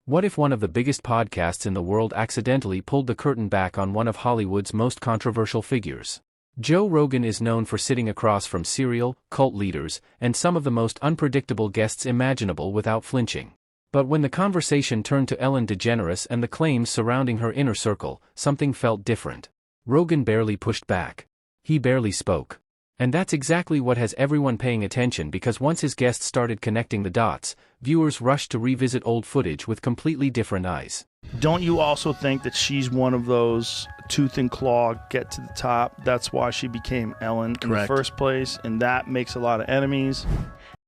What if one of the biggest podcasts in the world accidentally pulled the curtain back on one of Hollywood's most controversial figures? Joe Rogan is known for sitting across from serial, cult leaders, and some of the most unpredictable guests imaginable without flinching. But when the conversation turned to Ellen DeGeneres and the claims surrounding her inner circle, something felt different. Rogan barely pushed back. He barely spoke. And that's exactly what has everyone paying attention, because once his guests started connecting the dots, viewers rushed to revisit old footage with completely different eyes. Don't you also think that she's one of those tooth and claw, get to the top? That's why she became Ellen in the first place, and that makes a lot of enemies.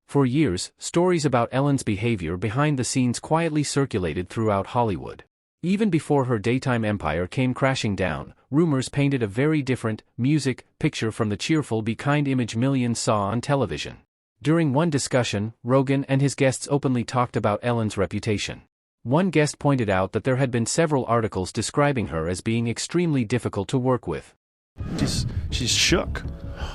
For years, stories about Ellen's behavior behind the scenes quietly circulated throughout Hollywood. Even before her daytime empire came crashing down, rumors painted a very different, music, picture from the cheerful be kind image millions saw on television. During one discussion, Rogan and his guests openly talked about Ellen's reputation. One guest pointed out that there had been several articles describing her as being extremely difficult to work with. She's shook.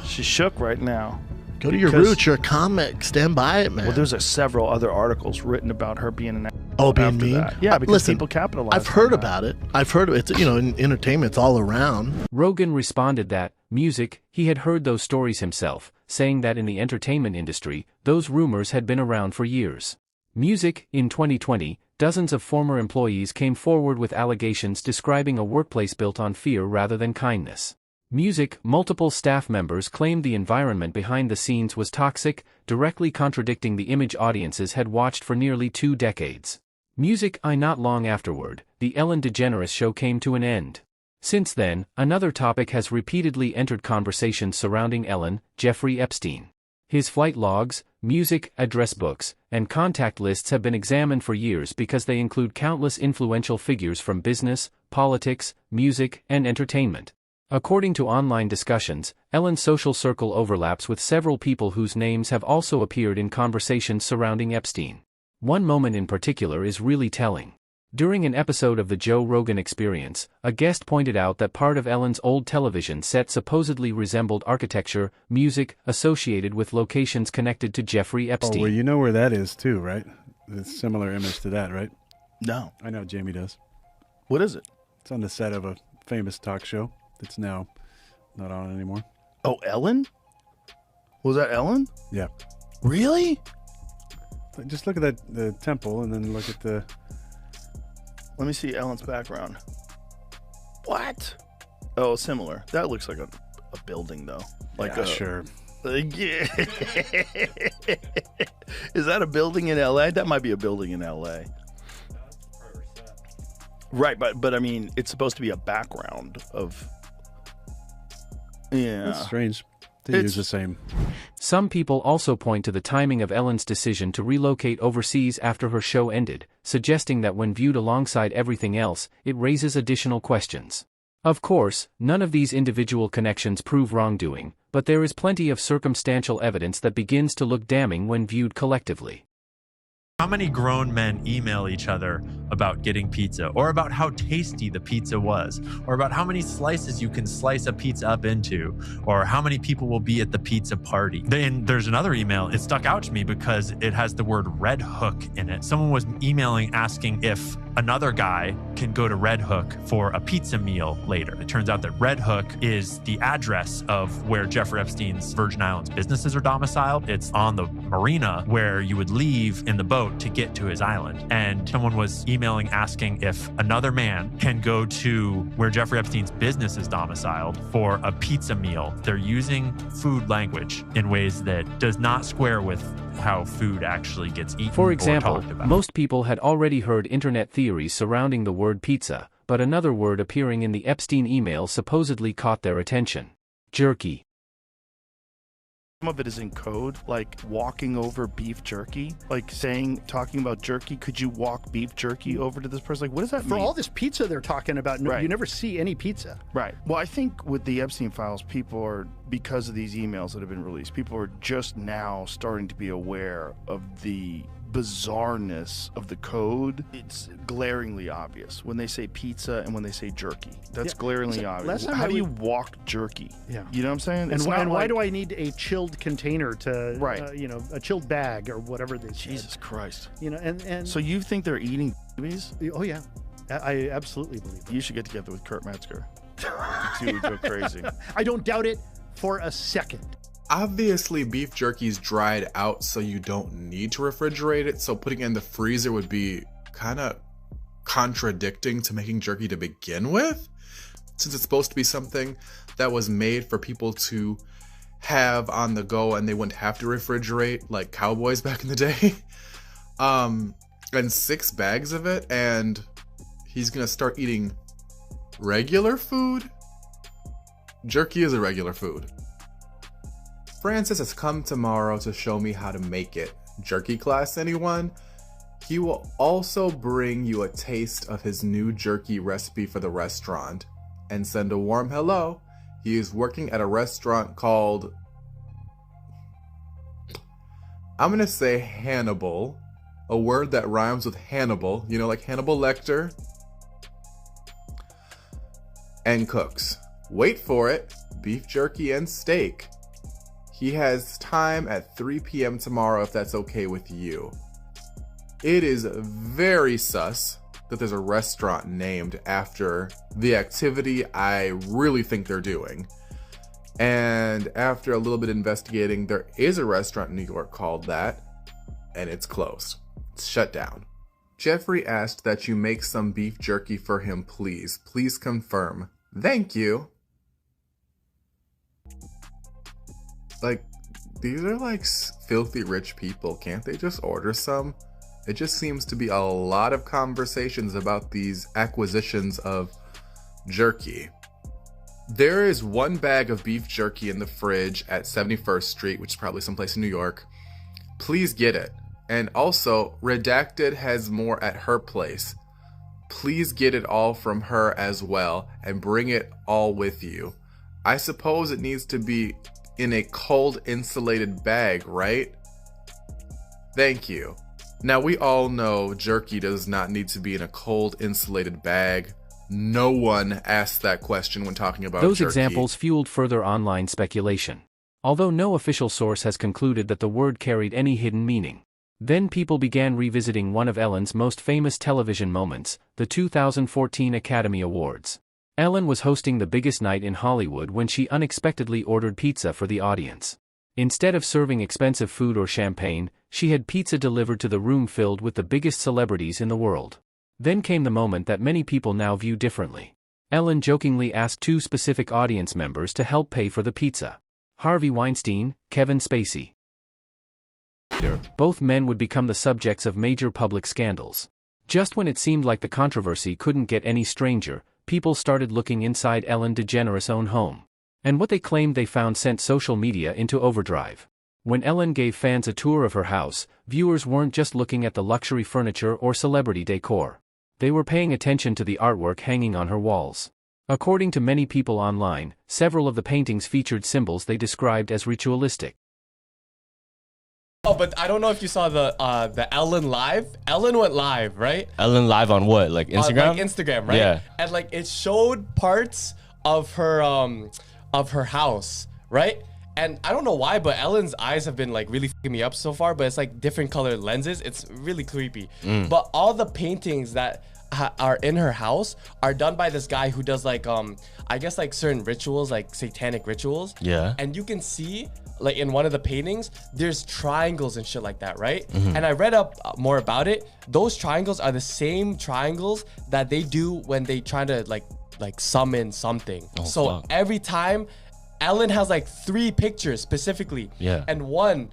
She's shook right now. Go to your roots, you're a comic, stand by it, man. Well, there's several other articles written about her being an being mean? That. Yeah, because listen, people capitalize I've heard about it. I've heard of it. It's, in entertainment, it's all around. Rogan responded that, music, he had heard those stories himself, saying that in the entertainment industry, those rumors had been around for years. Music, in 2020, dozens of former employees came forward with allegations describing a workplace built on fear rather than kindness. Music, multiple staff members claimed the environment behind the scenes was toxic, directly contradicting the image audiences had watched for nearly 2 decades. Music, not long afterward, the Ellen DeGeneres show came to an end. Since then, another topic has repeatedly entered conversations surrounding Ellen, Jeffrey Epstein. His flight logs, music, address books, and contact lists have been examined for years because they include countless influential figures from business, politics, music, and entertainment. According to online discussions, Ellen's social circle overlaps with several people whose names have also appeared in conversations surrounding Epstein. One moment in particular is really telling. During an episode of the Joe Rogan Experience, a guest pointed out that part of Ellen's old television set supposedly resembled architecture, music, associated with locations connected to Jeffrey Epstein. Oh, well, you know where that is too, right? It's a similar image to that, right? No. I know Jamie does. What is it? It's on the set of a famous talk show that's now not on anymore. Oh, Ellen? Was that Ellen? Yeah. Really? Just look at the temple and then look at the... Let me see Ellen's background. What? Oh, similar. That looks like a building, though. Like sure. Yeah. Is that a building in L.A.? That might be a building in L.A. Right, but I mean, it's supposed to be a background of... Yeah. It's strange to use the same. Some people also point to the timing of Ellen's decision to relocate overseas after her show ended, suggesting that when viewed alongside everything else, it raises additional questions. Of course, none of these individual connections prove wrongdoing, but there is plenty of circumstantial evidence that begins to look damning when viewed collectively. How many grown men email each other about getting pizza, or about how tasty the pizza was, or about how many slices you can slice a pizza up into, or how many people will be at the pizza party? Then there's another email. It stuck out to me because it has the word Red Hook in it. Someone was emailing asking if another guy can go to Red Hook for a pizza meal later. It turns out that Red Hook is the address of where Jeffrey Epstein's Virgin Islands businesses are domiciled. It's on the marina where you would leave in the boat to get to his island. And someone was emailing asking if another man can go to where Jeffrey Epstein's business is domiciled for a pizza meal. They're using food language in ways that does not square with how food actually gets eaten. For example, or talked about. Most people had already heard internet theories surrounding the word pizza, but another word appearing in the Epstein email supposedly caught their attention: jerky. Some of it is in code, like walking over beef jerky, like talking about jerky. Could you walk beef jerky over to this person? Like, what does that mean? For all this pizza they're talking about, Right. You never see any pizza. Right. Well, I think with the Epstein files, people are, because of these emails that have been released, people are just now starting to be aware of the bizarreness of the code. It's glaringly obvious when they say pizza and when they say jerky. That's glaringly obvious. How do you walk jerky? Yeah. You know what I'm saying? And why do I need a chilled container to, Right. a chilled bag or whatever they say? Jesus Christ. And So you think they're eating Oh, yeah. I absolutely believe it. You should get together with Kurt Metzger. You two would go crazy. I don't doubt it for a second. Obviously, beef jerky's dried out, so you don't need to refrigerate it, so putting it in the freezer would be kind of contradicting to making jerky to begin with, since it's supposed to be something that was made for people to have on the go and they wouldn't have to refrigerate like cowboys back in the day. And 6 bags of it, and he's gonna start eating regular food? Jerky is a regular food. Francis has come tomorrow to show me how to make it. Jerky class, anyone? He will also bring you a taste of his new jerky recipe for the restaurant and send a warm hello. He is working at a restaurant called, I'm gonna say Hannibal, a word that rhymes with Hannibal, you know, like Hannibal Lecter, and cooks. Wait for it, beef jerky and steak. He has time at 3 p.m. tomorrow if that's okay with you. It is very sus that there's a restaurant named after the activity I really think they're doing. And after a little bit of investigating, there is a restaurant in New York called that, and it's closed. It's shut down. Jeffrey asked that you make some beef jerky for him, please. Please confirm. Thank you. Like, these are like filthy rich people. Can't they just order some? It just seems to be a lot of conversations about these acquisitions of jerky. There is 1 bag of beef jerky in the fridge at 71st Street, which is probably someplace in New York. Please get it. And also, Redacted has more at her place. Please get it all from her as well and bring it all with you. I suppose it needs to be in a cold insulated bag, right? Thank you. Now we all know jerky does not need to be in a cold insulated bag. No one asked that question when talking about Those jerky. examples fueled further online speculation. Although no official source has concluded that the word carried any hidden meaning. Then people began revisiting one of Ellen's most famous television moments, the 2014 Academy Awards. Ellen was hosting the biggest night in Hollywood when she unexpectedly ordered pizza for the audience. Instead of serving expensive food or champagne, she had pizza delivered to the room filled with the biggest celebrities in the world. Then came the moment that many people now view differently. Ellen jokingly asked 2 specific audience members to help pay for the pizza. Harvey Weinstein, Kevin Spacey. Both men would become the subjects of major public scandals. Just when it seemed like the controversy couldn't get any stranger, people started looking inside Ellen DeGeneres' own home. And what they claimed they found sent social media into overdrive. When Ellen gave fans a tour of her house, viewers weren't just looking at the luxury furniture or celebrity decor. They were paying attention to the artwork hanging on her walls. According to many people online, several of the paintings featured symbols they described as ritualistic. Oh, but I don't know if you saw the Ellen live. Ellen went live, right? Ellen live on what? Like Instagram? Like Instagram, right? Yeah. And like it showed parts of her house, right? And I don't know why, but Ellen's eyes have been like really fucking me up so far, but it's like different colored lenses. It's really creepy. But all the paintings that are in her house are done by this guy who does like I guess like certain rituals, like satanic rituals. Yeah. And you can see like in one of the paintings, there's triangles and shit like that, right? And I read up more about it. Those triangles are the same triangles that they do when they try to like summon something. So every time, Ellen has like 3 pictures specifically. Yeah. And one,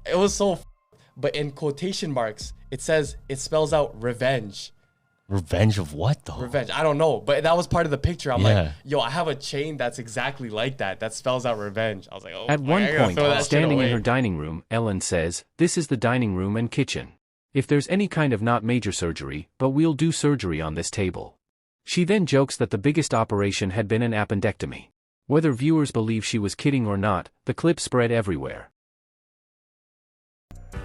it was so, but in quotation marks, it spells out revenge. Revenge of what though? Revenge. I don't know, but that was part of the picture. I'm Yeah. like, yo, I have a chain that's exactly like that. That spells out revenge. I was like, oh. At one I gotta point, throw that shit standing in away. her dining room, Ellen says, "This is the dining room and kitchen. If there's any kind of not major surgery, but we'll do surgery on this table." She then jokes that the biggest operation had been an appendectomy. Whether viewers believe she was kidding or not, the clip spread everywhere.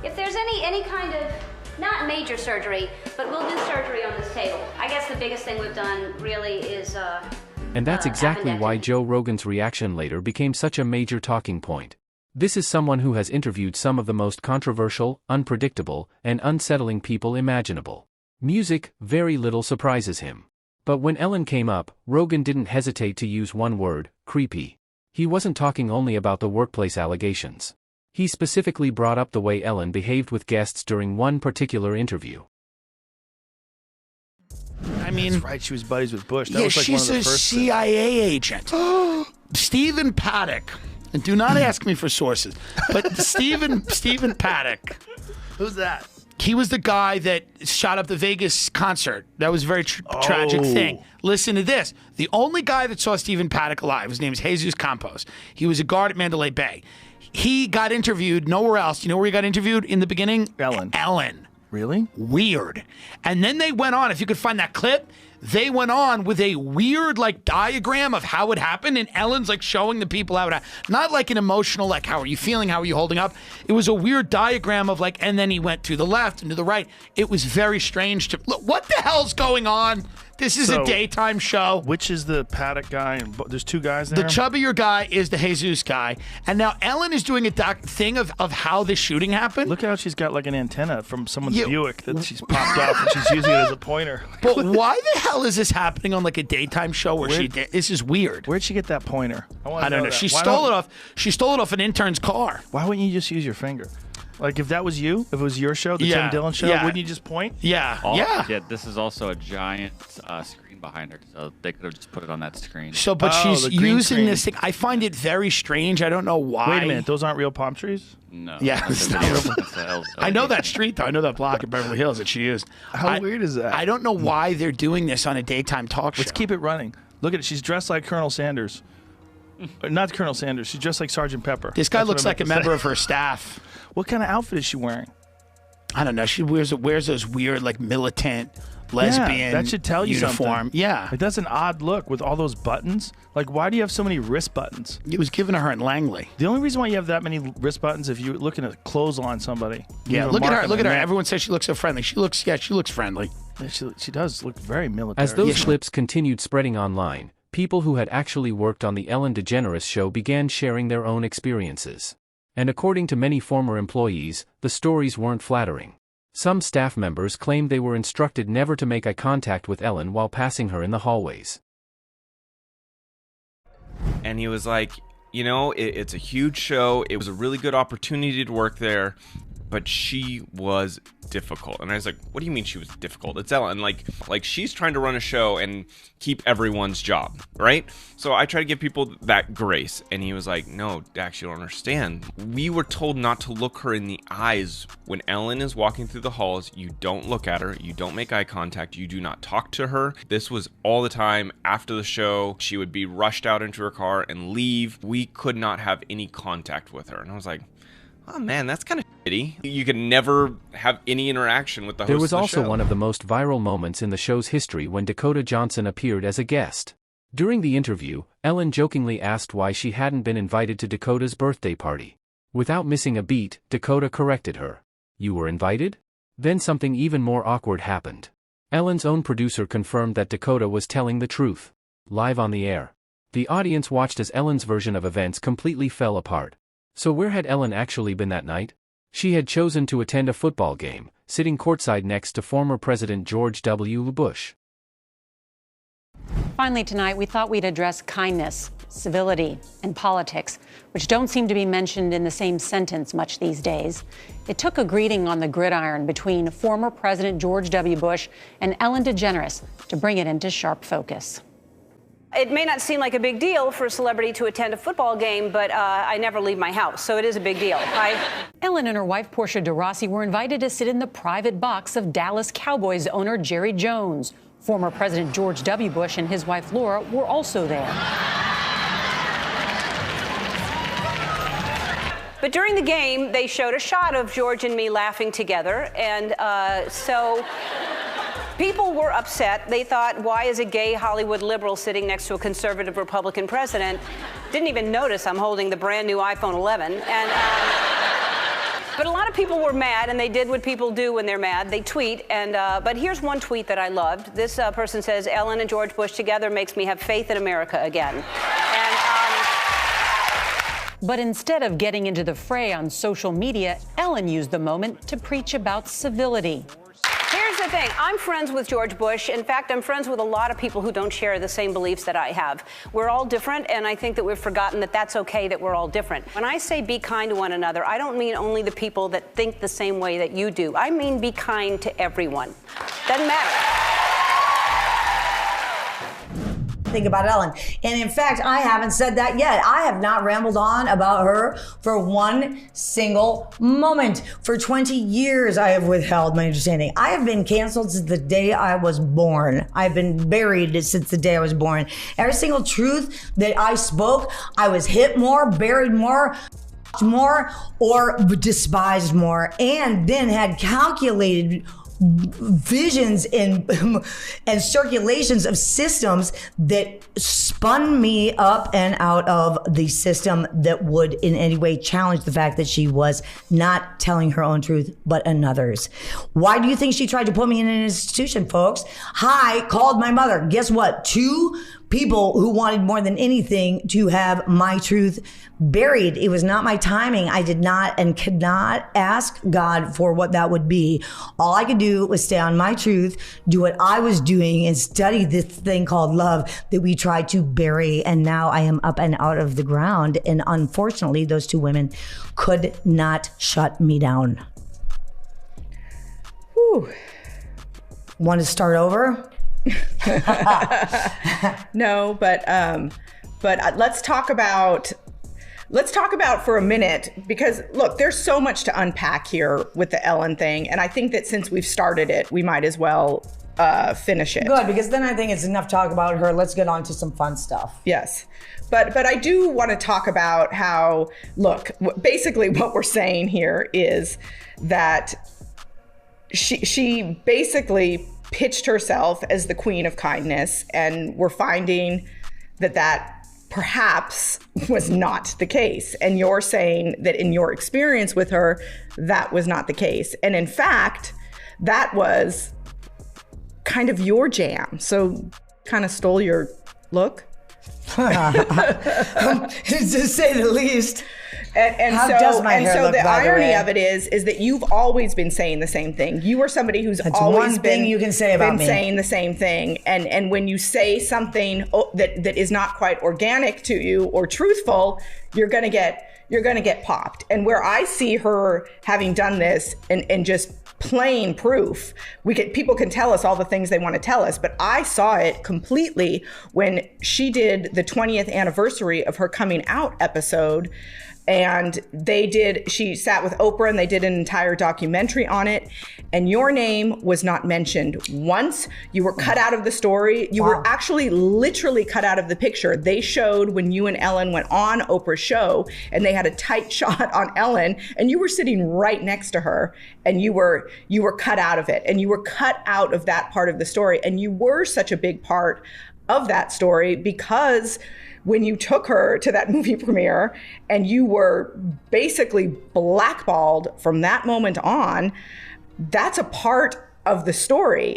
If there's any kind of, not major surgery, but we'll do surgery on this table. I guess the biggest thing we've done really is, And that's exactly why appendectomy. Joe Rogan's reaction later became such a major talking point. This is someone who has interviewed some of the most controversial, unpredictable, and unsettling people imaginable. Music, very little surprises him. But when Ellen came up, Rogan didn't hesitate to use one word, creepy. He wasn't talking only about the workplace allegations. He specifically brought up the way Ellen behaved with guests during one particular interview. I mean, That's right, she was buddies with Bush. That yeah, was like she's one of the a first CIA agent. Stephen Paddock. And do not ask me for sources. But Stephen Paddock. Who's that? He was the guy that shot up the Vegas concert. That was a very tragic thing. Listen to this. The only guy that saw Stephen Paddock alive, his name is Jesus Campos. He was a guard at Mandalay Bay. He got interviewed nowhere else. You know where he got interviewed in the beginning? Ellen. Really? Weird. And then they went on, if you could find that clip, they went on with a weird like diagram of how it happened, and Ellen's like showing the people how it happened. Not like an emotional like how are you feeling, how are you holding up. It was a weird diagram of like, and then he went to the left and to the right. It was very strange to look. What the hell's going on? This is a daytime show. Which is the Paddock guy? And there's two guys there? The chubbier guy is the Jesus guy. And now Ellen is doing a thing of how the shooting happened. Look how she's got like an antenna from someone's Buick that she's popped off and she's using it as a pointer. But why the hell is this happening on like a daytime show where this is weird? Where'd she get that pointer? I don't know. She stole it off an intern's car. Why wouldn't you just use your finger? Like if that was you, if it was your show, the Tim Dillon show, wouldn't you just point? Yeah, this is also a giant screen behind her, so they could have just put it on that screen. So, but she's using this thing. I find it very strange. I don't know why. Wait a minute, those aren't real palm trees? No. Yeah, it's not real. I know that street, though. I know that block in Beverly Hills that she used. How weird is that? I don't know why they're doing this on a daytime talk show. Let's keep it running. Look at it. She's dressed like Colonel Sanders. Not Colonel Sanders. She's dressed like Sergeant Pepper. This guy looks like a member of her staff. What kind of outfit is she wearing? I don't know. She wears those weird, like, militant, lesbian that should tell you uniform. Something. Yeah. Like, that's an odd look with all those buttons. Like, why do you have so many wrist buttons? It was given to her in Langley. The only reason why you have that many wrist buttons if you're looking to clothesline somebody. Yeah, look at her. Look at her. Everyone says she looks so friendly. She looks friendly. Yeah, she does look very military. As those clips continued spreading online, people who had actually worked on the Ellen DeGeneres show began sharing their own experiences. And according to many former employees, the stories weren't flattering. Some staff members claimed they were instructed never to make eye contact with Ellen while passing her in the hallways. And he was like, you know, it's a huge show. It was a really good opportunity to work there, but she was difficult. And I was like, what do you mean she was difficult? It's Ellen. Like she's trying to run a show and keep everyone's job, right? So I try to give people that grace. And he was like, no, Dax, you don't understand. We were told not to look her in the eyes. When Ellen is walking through the halls, you don't look at her. You don't make eye contact. You do not talk to her. This was all the time. After the show, she would be rushed out into her car and leave. We could not have any contact with her. And I was like, oh man, that's kind of shitty. You can never have any interaction with the host There was of the also show. one of the most viral moments in the show's history when Dakota Johnson appeared as a guest. During the interview, Ellen jokingly asked why she hadn't been invited to Dakota's birthday party. Without missing a beat, Dakota corrected her. You were invited? Then something even more awkward happened. Ellen's own producer confirmed that Dakota was telling the truth. Live on the air. The audience watched as Ellen's version of events completely fell apart. So where had Ellen actually been that night? She had chosen to attend a football game, sitting courtside next to former President George W. Bush. Finally tonight, we thought we'd address kindness, civility, and politics, which don't seem to be mentioned in the same sentence much these days. It took a greeting on the gridiron between former President George W. Bush and Ellen DeGeneres to bring it into sharp focus. It may not seem like a big deal for a celebrity to attend a football game, but I never leave my house, so it is a big deal. Ellen and her wife, Portia de Rossi, were invited to sit in the private box of Dallas Cowboys owner Jerry Jones. Former President George W. Bush and his wife, Laura, were also there. But during the game, they showed a shot of George and me laughing together, and so people were upset. They thought, why is a gay Hollywood liberal sitting next to a conservative Republican president? Didn't even notice I'm holding the brand new iPhone 11. And, but a lot of people were mad, and they did what people do when they're mad. They tweet, and but here's one tweet that I loved. This person says, Ellen and George Bush together makes me have faith in America again. But instead of getting into the fray on social media, Ellen used the moment to preach about civility. Here's the thing. I'm friends with George Bush. In fact, I'm friends with a lot of people who don't share the same beliefs that I have. We're all different, and I think that we've forgotten that that's okay, that we're all different. When I say be kind to one another, I don't mean only the people that think the same way that you do. I mean be kind to everyone. Doesn't matter. Think about Ellen. And in fact, I haven't said that yet. I have not rambled on about her for one single moment. For 20 years, I have withheld my understanding. I have been canceled since the day I was born. I've been buried since the day I was born. Every single truth that I spoke, I was hit more, buried more, or despised more, and then had calculated visions and circulations of systems that spun me up and out of the system that would in any way challenge the fact that she was not telling her own truth but another's. Why do you think she tried to put me in an institution, folks? I called my mother. Guess what? 2 people who wanted more than anything to have my truth buried. It was not my timing. I did not and could not ask God for what that would be. All I could do was stay on my truth, do what I was doing, and study this thing called love that we tried to bury. And now I am up and out of the ground. And unfortunately, those 2 women could not shut me down. Whew. Want to start over? No, but let's talk about for a minute, because look, there's so much to unpack here with the Ellen thing, and I think that since we've started it, we might as well finish it. Good, because then I think it's enough talk about her. Let's get on to some fun stuff. Yes. But I do want to talk about how, look, basically what we're saying here is that she basically pitched herself as the queen of kindness, and we're finding that perhaps was not the case. And you're saying that in your experience with her, that was not the case. And in fact, that was kind of your jam. So kind of stole your look. To say the least. And How so, does my and hair so look, the by the irony way? of it is that you've always been saying the same thing. You are somebody who's That's always one thing you can say about been me. saying the same thing. And when you say something that is not quite organic to you or truthful, you're gonna get popped. And where I see her having done this and just plain proof, people can tell us all the things they want to tell us, but I saw it completely when she did the 20th anniversary of her coming out episode. And she sat with Oprah and they did an entire documentary on it. And your name was not mentioned once. You were cut out of the story. You were actually literally cut out of the picture. They showed when you and Ellen went on Oprah's show and they had a tight shot on Ellen and you were sitting right next to her and you were cut out of it. And you were cut out of that part of the story. And you were such a big part of that story because when you took her to that movie premiere and you were basically blackballed from that moment on, that's a part of the story.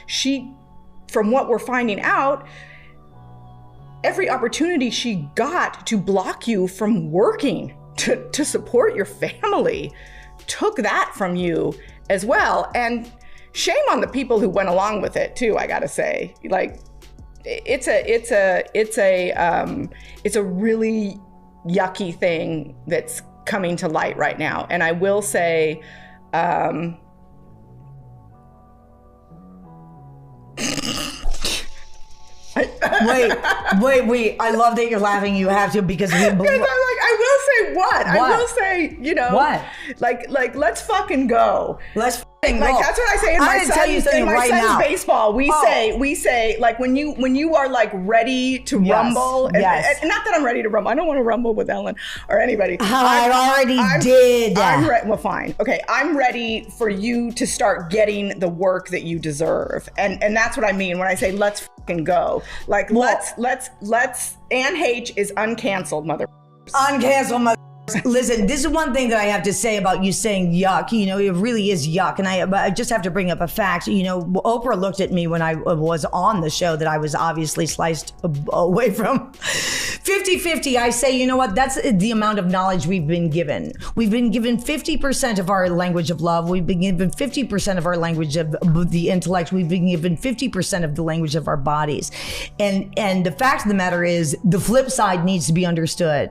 She, from what we're finding out, every opportunity she got to block you from working to support your family took that from you as well. And shame on the people who went along with it too, I gotta say. Like, it's a really yucky thing that's coming to light right now. And I will say, Wait. I love that you're laughing. You have to, because I'm like, I will say what? I will say, what? Like, let's fucking go. Let's fucking go. Like, that's what I say in my son's baseball. We say, like, when you are like ready to rumble. And not that I'm ready to rumble. I don't want to rumble with Ellen or anybody. I already did. Well, fine. Okay. I'm ready for you to start getting the work that you deserve. And that's what I mean when I say, let's fucking go. Like, let's Anne H is uncanceled, mother. Uncanceled, mother. Listen, this is one thing that I have to say about you saying yuck. You know, it really is yuck. And I just have to bring up a fact. You know, Oprah looked at me when I was on the show that I was obviously sliced away from 50-50, I say, you know what? That's the amount of knowledge we've been given. We've been given 50% of our language of love. We've been given 50% of our language of the intellect. We've been given 50% of the language of our bodies. And the fact of the matter is, the flip side needs to be understood.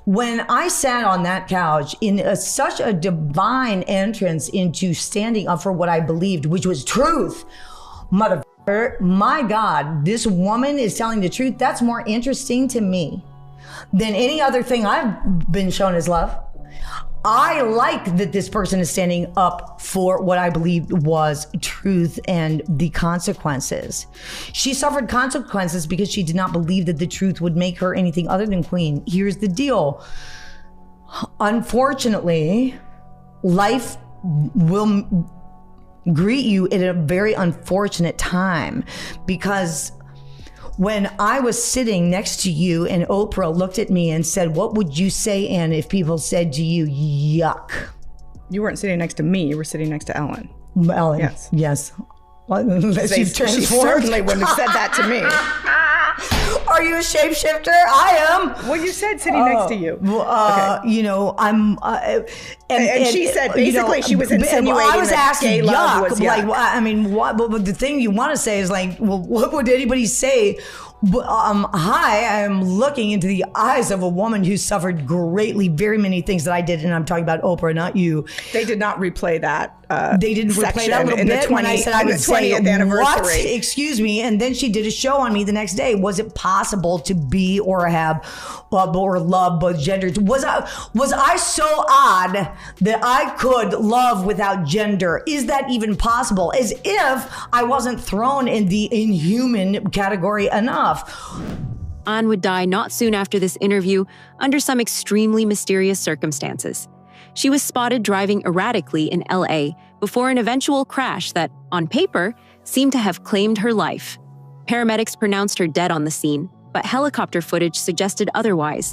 When I sat on that couch in such a divine entrance into standing up for what I believed, which was truth, motherfucker, my God, this woman is telling the truth. That's more interesting to me than any other thing I've been shown as love. I like that this person is standing up for what I believe was truth and the consequences. She suffered consequences because she did not believe that the truth would make her anything other than queen. Here's the deal. Unfortunately, life will greet you at a very unfortunate time, because when I was sitting next to you and Oprah looked at me and said, "What would you say, Ann, if people said to you, yuck?" You weren't sitting next to me. You were sitting next to Ellen. Ellen. Yes. Yes. Unless She you've transformed. certainly wouldn't have said that to me. Are you a shapeshifter? I am. Well, you said sitting next to you. Okay. You know, I'm. And she said basically she was insinuating I was that asking gay love was yuck. Like, I mean, what? But the thing you want to say is like, well, what would anybody say? Hi, I am looking into the eyes of a woman who suffered greatly, very many things that I did, and I'm talking about Oprah, not you. They did not replay that. They didn't replay that little bit when I said I would say, "What? Excuse me." And then she did a show on me the next day. Was it possible to be or have or love both genders? Was I so odd that I could love without gender? Is that even possible? As if I wasn't thrown in the inhuman category enough. Ann would die not soon after this interview under some extremely mysterious circumstances. She was spotted driving erratically in LA before an eventual crash that, on paper, seemed to have claimed her life. Paramedics pronounced her dead on the scene, but helicopter footage suggested otherwise.